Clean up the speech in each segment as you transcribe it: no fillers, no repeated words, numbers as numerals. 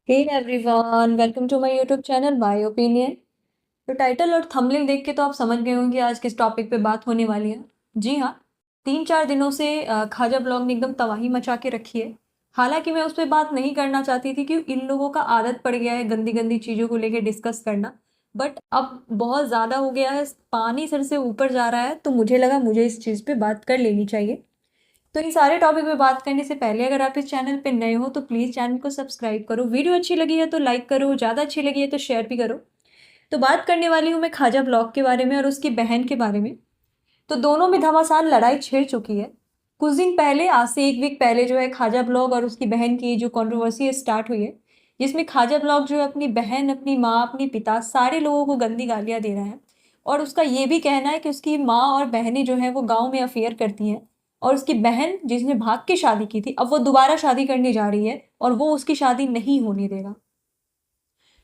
Hey everyone, welcome to my YouTube channel my opinion. तो title और thumbnail देख के तो आप समझ गए होंगे आज किस टॉपिक पे बात होने वाली है। जी हाँ, 3-4 दिनों से खाजा ब्लॉग ने एकदम तबाही मचा के रखी है। हालांकि मैं उस पर बात नहीं करना चाहती थी क्योंकि इन लोगों का आदत पड़ गया है गंदी गंदी चीज़ों को लेके डिस्कस करना। बट अब बहुत ज़्यादा हो गया है, पानी सर से ऊपर जा रहा है, तो मुझे लगा मुझे इस चीज़ पे बात कर लेनी चाहिए। तो इन सारे टॉपिक पे बात करने से पहले अगर आप इस चैनल पे नए हो तो प्लीज़ चैनल को सब्सक्राइब करो। वीडियो अच्छी लगी है तो लाइक करो, ज़्यादा अच्छी लगी है तो शेयर भी करो। तो बात करने वाली हूँ मैं खाजा ब्लॉग के बारे में और उसकी बहन के बारे में। तो दोनों में घमासान लड़ाई छिड़ चुकी है। कुछ दिन पहले, आज से एक वीक पहले जो है, खाजा ब्लॉग और उसकी बहन की जो कंट्रोवर्सी स्टार्ट हुई है, जिसमें खाजा ब्लॉग जो है अपनी बहन, अपनी माँ, अपनी पिता, सारे लोगों को गंदी गालियाँ दे रहा है। और उसका ये भी कहना है कि उसकी माँ और बहनें जो हैं वो गाँव में अफेयर करती हैं। और उसकी बहन जिसने भाग के शादी की थी, अब वो दोबारा शादी करने जा रही है और वो उसकी शादी नहीं होने देगा।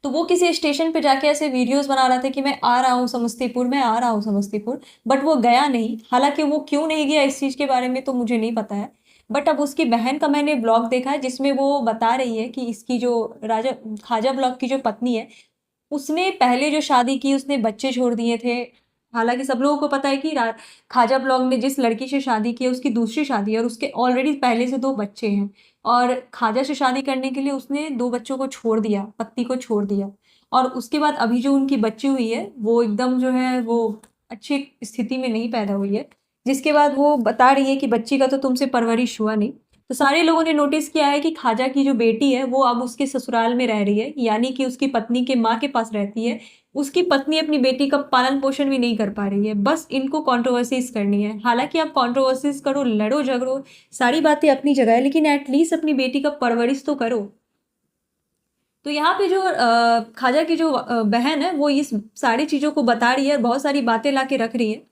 तो वो किसी स्टेशन पे जाके ऐसे वीडियोस बना रहा था कि मैं आ रहा हूँ समस्तीपुर, मैं आ रहा हूँ समस्तीपुर। बट वो गया नहीं। हालांकि वो क्यों नहीं गया इस चीज़ के बारे में तो मुझे नहीं पता है। बट अब उसकी बहन का मैंने ब्लॉग देखा है जिसमें वो बता रही है कि इसकी जो राजा खाजा ब्लॉग की जो पत्नी है, उसने पहले जो शादी की उसने बच्चे छोड़ दिए थे। हालांकि सब लोगों को पता है कि खाजा ब्लॉग ने जिस लड़की से शादी की है उसकी दूसरी शादी है और उसके ऑलरेडी पहले से 2 बच्चे हैं। और खाजा से शादी करने के लिए उसने 2 बच्चों को छोड़ दिया, पति को छोड़ दिया। और उसके बाद अभी जो उनकी बच्ची हुई है वो एकदम जो है वो अच्छी स्थिति में नहीं पैदा हुई है। जिसके बाद वो बता रही है कि बच्ची का तो तुमसे परवरिश हुआ नहीं। तो सारे लोगों ने नोटिस किया है कि खाजा की जो बेटी है वो अब उसके ससुराल में रह रही है, यानी कि उसकी पत्नी के माँ के पास रहती है। उसकी पत्नी अपनी बेटी का पालन पोषण भी नहीं कर पा रही है, बस इनको कंट्रोवर्सीज करनी है। हालांकि आप कंट्रोवर्सीज करो, लड़ो झगड़ो, सारी बातें अपनी जगह है, लेकिन एटलीस्ट अपनी बेटी का परवरिश तो करो। तो यहाँ पे जो खाजा की जो बहन है वो इस सारी चीज़ों को बता रही है और बहुत सारी बातें ला के रख रही है।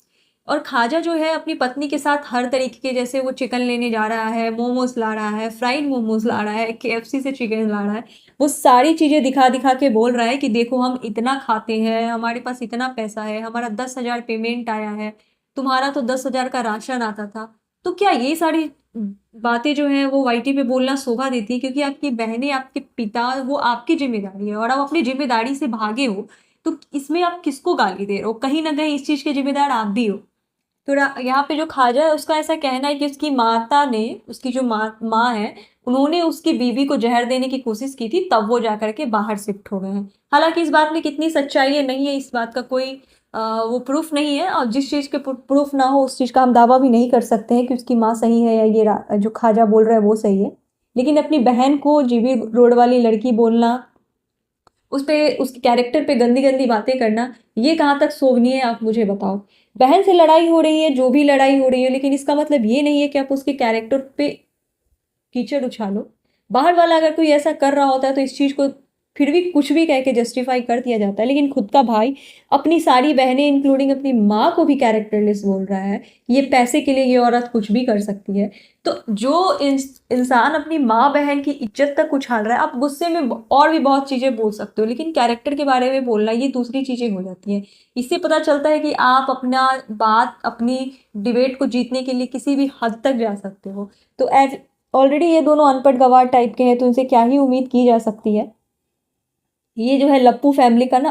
और खाजा जो है अपनी पत्नी के साथ हर तरीके के, जैसे वो चिकन लेने जा रहा है, मोमोज ला रहा है, फ्राइड मोमोज ला रहा है, केएफसी से चिकन ला रहा है, वो सारी चीज़ें दिखा दिखा के बोल रहा है कि देखो हम इतना खाते हैं, हमारे पास इतना पैसा है, हमारा 10,000 पेमेंट आया है, तुम्हारा तो 10,000 का राशन आता था। तो क्या ये सारी बातें जो हैं वो वाईटी पे बोलना शोभा देती है? क्योंकि आपकी बहनें, आपके पिता, वो आपकी ज़िम्मेदारी है और आप अपनी ज़िम्मेदारी से भागे हो। तो इसमें आप किसको गाली दे रहे हो? कहीं न कहीं इस चीज़ के ज़िम्मेदार आप भी हो। तो यहाँ पे जो खाजा है उसका ऐसा कहना है कि उसकी माता ने, उसकी जो माँ है, उन्होंने उसकी बीवी को जहर देने की कोशिश की थी, तब वो जा करके बाहर शिफ्ट हो गए हैं। हालांकि इस बात में कितनी सच्चाई है नहीं है, इस बात का कोई वो प्रूफ नहीं है। और जिस चीज़ के प्रूफ ना हो उस चीज़ का हम दावा भी नहीं कर सकते हैं कि उसकी माँ सही है या ये जो खाजा बोल रहा है वो सही है। लेकिन अपनी बहन को जीबी रोड वाली लड़की बोलना, उस पे, उसके कैरेक्टर पे गंदी गंदी बातें करना, ये कहाँ तक शोभनीय है आप मुझे बताओ। बहन से लड़ाई हो रही है, जो भी लड़ाई हो रही है, लेकिन इसका मतलब ये नहीं है कि आप उसके कैरेक्टर पे कीचड़ उछालो। बाहर वाला अगर कोई ऐसा कर रहा होता है तो इस चीज़ को फिर भी कुछ भी कह के जस्टिफाई कर दिया जाता है, लेकिन खुद का भाई अपनी सारी बहनें इंक्लूडिंग अपनी माँ को भी कैरेक्टरलेस बोल रहा है। ये पैसे के लिए ये औरत कुछ भी कर सकती है। तो जो इंसान अपनी माँ बहन की इज्जत तक उछाल रहा है, आप गुस्से में और भी बहुत चीज़ें बोल सकते हो, लेकिन कैरेक्टर के बारे में बोलना ये दूसरी चीज़ें हो जाती हैं। इससे पता चलता है कि आप अपना बात, अपनी डिबेट को जीतने के लिए किसी भी हद तक जा सकते हो। तो एज ऑलरेडी ये दोनों अनपढ़ गवार टाइप के हैं, तो उनसे क्या ही उम्मीद की जा सकती है। ये जो है लप्पू फैमिली का ना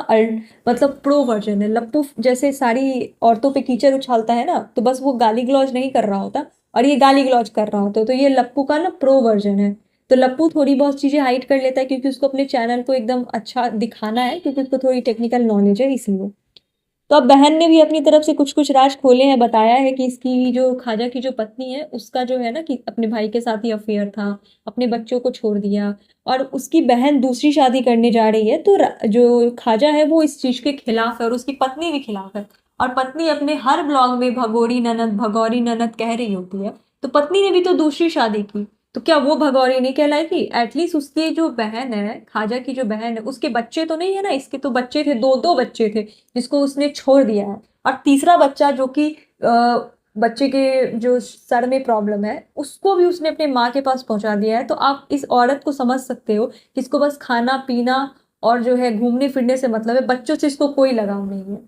मतलब प्रो वर्जन है। लप्पू जैसे सारी औरतों पे कीचड़ उछालता है ना, तो बस वो गाली गलौज नहीं कर रहा होता और ये गाली गलौज कर रहा होता, तो ये लप्पू का ना प्रो वर्जन है। तो लप्पू थोड़ी बहुत चीज़ें हाइड कर लेता है क्योंकि उसको अपने चैनल को एकदम अच्छा दिखाना है, क्योंकि उसको थोड़ी टेक्निकल नॉलेज है इसलिए। तो अब बहन ने भी अपनी तरफ से कुछ कुछ राज खोले हैं, बताया है कि इसकी जो खाजा की जो पत्नी है उसका जो है ना कि अपने भाई के साथ ही अफेयर था, अपने बच्चों को छोड़ दिया और उसकी बहन दूसरी शादी करने जा रही है। तो जो खाजा है वो इस चीज के खिलाफ है और उसकी पत्नी भी खिलाफ है। और पत्नी अपने हर ब्लॉग में भगौरी ननद कह रही होती है। तो पत्नी ने भी तो दूसरी शादी की, तो क्या वो भगौरी नहीं कहलाएगी? एटलीस्ट उसकी जो बहन है, खाजा की जो बहन है, उसके बच्चे तो नहीं है ना, इसके तो बच्चे थे, दो दो बच्चे थे जिसको उसने छोड़ दिया है। और तीसरा बच्चा जो कि बच्चे के जो सर में प्रॉब्लम है उसको भी उसने अपने माँ के पास पहुंचा दिया है। तो आप इस औरत को समझ सकते हो कि इसको बस खाना पीना और जो है घूमने फिरने से मतलब है, बच्चों से इसको कोई लगाव नहीं है।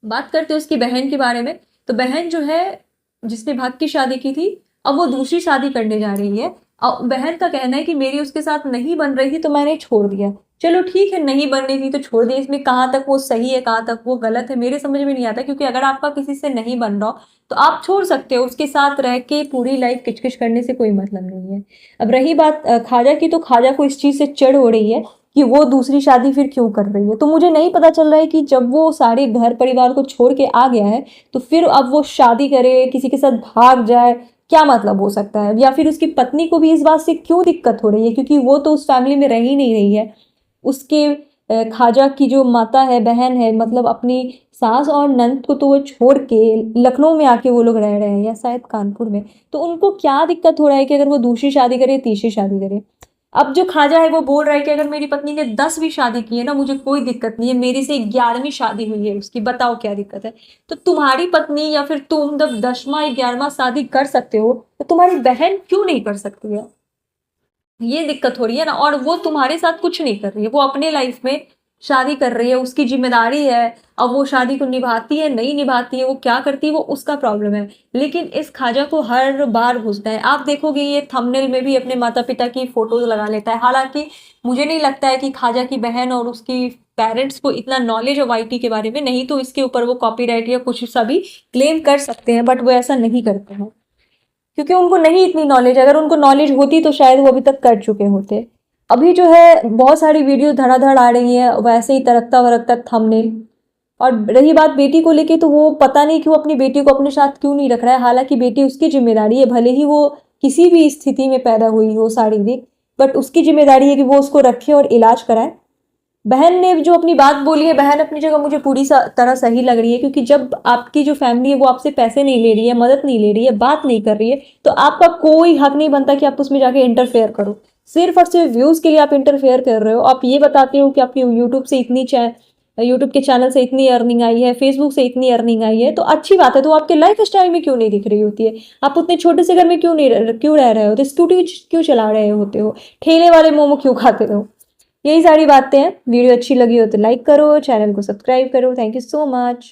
बात करते हैं उसकी बहन के बारे में। तो बहन जो है जिसने भाग की शादी की थी, अब वो दूसरी शादी करने जा रही है। बहन का कहना है कि मेरी उसके साथ नहीं बन रही थी तो मैंने छोड़ दिया। चलो ठीक है, नहीं बन रही थी तो छोड़ दिया, इसमें कहाँ तक वो सही है कहाँ तक वो गलत है मेरे समझ में नहीं आता, क्योंकि अगर आपका किसी से नहीं बन रहा हो तो आप छोड़ सकते हो, उसके साथ रह के पूरी लाइफ किचकिच करने से कोई मतलब नहीं है। अब रही बात ख्वाजा की, तो ख्वाजा को इस चीज़ से चिढ़ हो रही है कि वो दूसरी शादी फिर क्यों कर रही है। तो मुझे नहीं पता चल रहा है कि जब वो सारे घर परिवार को छोड़ के आ गया है तो फिर अब वो शादी करे, किसी के साथ भाग जाए, क्या मतलब हो सकता है? या फिर उसकी पत्नी को भी इस बात से क्यों दिक्कत हो रही है, क्योंकि वो तो उस फैमिली में रह ही नहीं रही है। उसके ख्वाजा की जो माता है, बहन है, मतलब अपनी सास और नंद को तो वो छोड़ के लखनऊ में आके वो लोग रह रहे हैं, या शायद कानपुर में। तो उनको क्या दिक्कत हो रहा है कि अगर वो दूसरी शादी करे, तीसरी शादी करे? अब जो ख्वाजा है वो बोल रहा है कि अगर मेरी पत्नी ने 10 भी शादी की है ना, मुझे कोई दिक्कत नहीं है, मेरी से 11वीं शादी हुई है उसकी, बताओ क्या दिक्कत है? तो तुम्हारी पत्नी या फिर तुम जब 10वां 11वां शादी कर सकते हो तो तुम्हारी बहन क्यों नहीं कर सकती है? ये दिक्कत हो रही है ना। और वो तुम्हारे साथ कुछ नहीं कर रही है, वो अपने लाइफ में शादी कर रही है, उसकी जिम्मेदारी है। अब वो शादी को निभाती है नहीं निभाती है, वो क्या करती है, वो उसका प्रॉब्लम है। लेकिन इस ख्वाजा को हर बार घुसना है। आप देखोगे ये थंबनेल में भी अपने माता पिता की फोटोज लगा लेता है। हालांकि मुझे नहीं लगता है कि ख्वाजा की बहन और उसकी पेरेंट्स को इतना नॉलेज है वाईटी के बारे में, नहीं तो इसके ऊपर वो कॉपीराइट या कुछ सा भी क्लेम कर सकते हैं, बट वो ऐसा नहीं करते हैं क्योंकि उनको नहीं इतनी नॉलेज। अगर उनको नॉलेज होती तो शायद वो अभी तक कर चुके होते। अभी जो है बहुत सारी वीडियो धड़ाधड़ आ रही है, वैसे ही तरकता वरकता थंबनेल। और रही बात बेटी को लेके, तो वो पता नहीं क्यों अपनी बेटी को अपने साथ क्यों नहीं रख रहा है। हालांकि बेटी उसकी जिम्मेदारी है, भले ही वो किसी भी स्थिति में पैदा हुई हो शारीरिक, बट उसकी जिम्मेदारी है कि वो उसको रखे और इलाज कराए। बहन ने जो अपनी बात बोली है, बहन अपनी जगह मुझे पूरी तरह सही लग रही है, क्योंकि जब आपकी जो फैमिली है वो आपसे पैसे नहीं ले रही है, मदद नहीं ले रही है, बात नहीं कर रही है, तो आपका कोई हक नहीं बनता कि आप उसमें जाके इंटरफेयर करो। सिर्फ और सिर्फ व्यूज के लिए आप इंटरफेयर कर रहे हो। आप ये बताते हो कि आपकी यूट्यूब से इतनी यूट्यूब के चैनल से इतनी अर्निंग आई है, फेसबुक से इतनी अर्निंग आई है, तो अच्छी बात है। तो आपके लाइफ स्टाइल में क्यों नहीं दिख रही होती है? आप उतने छोटे से घर में क्यों रह रहे होते, स्कूटी क्यों चला रहे होते हो, ठेले वाले मोमो क्यों खाते हो? यही सारी बातें हैं। वीडियो अच्छी लगी हो तो लाइक करो, चैनल को सब्सक्राइब करो। Thank you so much.